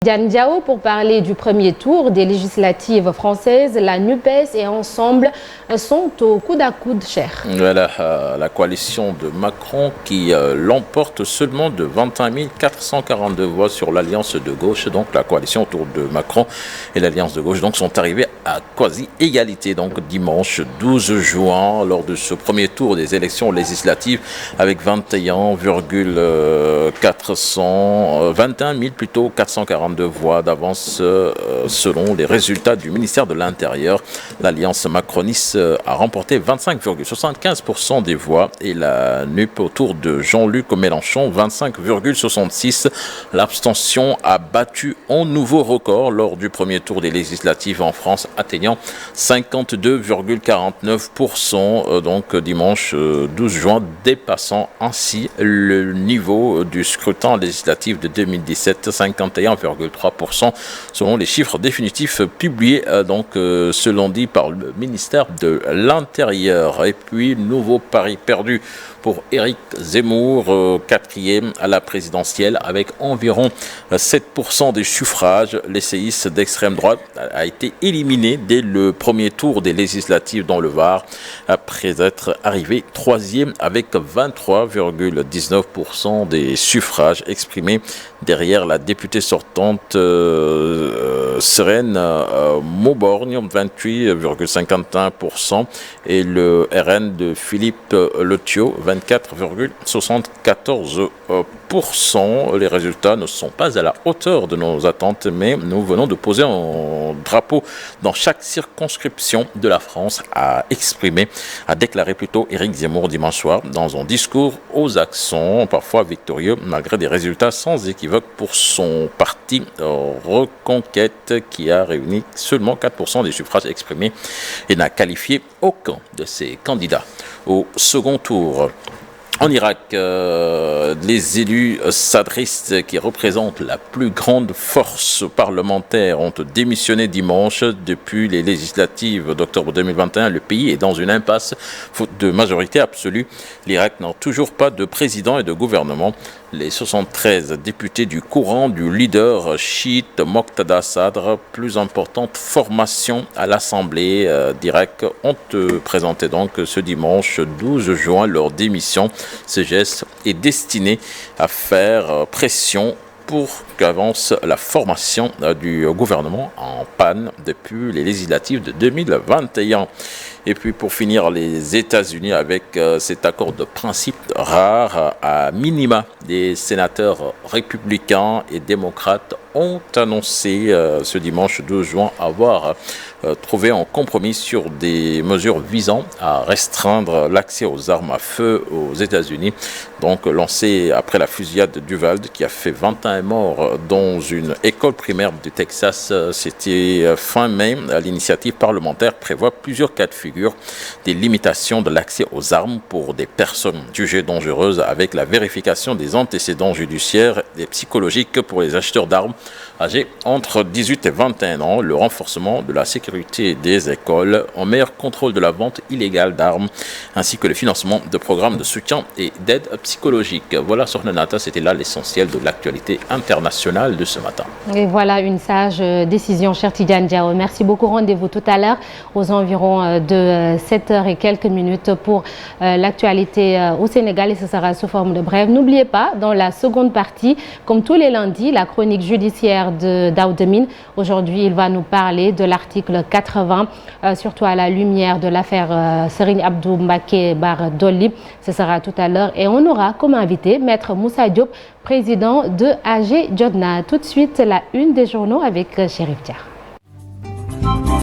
Diane Diao pour parler du premier tour des législatives françaises. La NUPES et Ensemble sont au coude à coude, cher. Voilà, la coalition de Macron qui l'emporte seulement de 21 442 voix sur l'alliance de gauche. Donc la coalition autour de Macron et l'alliance de gauche sont arrivés à quasi-égalité. Donc dimanche 12 juin, lors de ce premier tour des élections législatives, avec 21 442 voix d'avance selon les résultats du ministère de l'Intérieur. L'alliance macroniste a remporté 25,75% des voix et la NUP autour de Jean-Luc Mélenchon 25,66%. L'abstention a battu un nouveau record lors du premier tour des législatives en France, atteignant 52,49%. Donc dimanche 12 juin, dépassant ainsi le niveau du scrutin législatif de 2017, 51,3% selon les chiffres définitifs publiés ce lundi par le ministère de l'Intérieur. Et puis, nouveau pari perdu pour Éric Zemmour, quatrième à la présidentielle avec environ 7% des suffrages. L'essayiste d'extrême droite a été éliminé dès le premier tour des législatives dans le Var, après être arrivé troisième avec 23,19% des suffrages exprimés derrière la députée sortante Serène Mauborgne, 28,51%, et le RN de Philippe Letiot, 24,74%. Les résultats ne sont pas à la hauteur de nos attentes, mais nous venons de poser un drapeau dans chaque circonscription de la France, a déclaré plutôt Éric Zemmour dimanche soir dans un discours aux accents parfois victorieux malgré des résultats sans équivoque pour son parti Reconquête, qui a réuni seulement 4% des suffrages exprimés et n'a qualifié aucun de ses candidats au second tour. En Irak, les élus sadristes qui représentent la plus grande force parlementaire ont démissionné dimanche. Depuis les législatives d'octobre 2021, le pays est dans une impasse faute de majorité absolue. L'Irak n'a toujours pas de président et de gouvernement. Les 73 députés du courant du leader chiite Moqtada Sadr, plus importante formation à l'Assemblée d'Irak, ont présenté donc ce dimanche 12 juin leur démission. Ce geste est destiné à faire pression pour qu'avance la formation du gouvernement en panne depuis les législatives de 2021. Et puis pour finir, les États-Unis avec cet accord de principe rare, à minima, les sénateurs républicains et démocrates ont annoncé ce dimanche 12 juin avoir trouvé un compromis sur des mesures visant à restreindre l'accès aux armes à feu aux États-Unis, donc lancé après la fusillade d'Uvalde qui a fait 21 morts dans une école primaire du Texas. C'était fin mai. L'initiative parlementaire prévoit plusieurs cas de figure, des limitations de l'accès aux armes pour des personnes jugées dangereuses avec la vérification des antécédents judiciaires et psychologiques pour les acheteurs d'armes âgés entre 18 et 21 ans, le renforcement de la sécurité des écoles, un meilleur contrôle de la vente illégale d'armes, ainsi que le financement de programmes de soutien et d'aide psychologique. Voilà, Sornanata, c'était là l'essentiel de l'actualité internationale de ce matin. Et voilà une sage décision, cher Diane Diao. Merci beaucoup. Rendez-vous tout à l'heure aux environs de 7h et quelques minutes pour l'actualité au Sénégal, et ce sera sous forme de brève. N'oubliez pas, dans la seconde partie, comme tous les lundis, la chronique judiciaire de Daoudemine. Aujourd'hui, il va nous parler de l'article 80, surtout à la lumière de l'affaire Serigne Abdou Mbacké Bara Dolly. Ce sera tout à l'heure et on aura comme invité Maître Moussa Diop, président de AG Jotna. Tout de suite, la une des journaux avec Chérif Dia.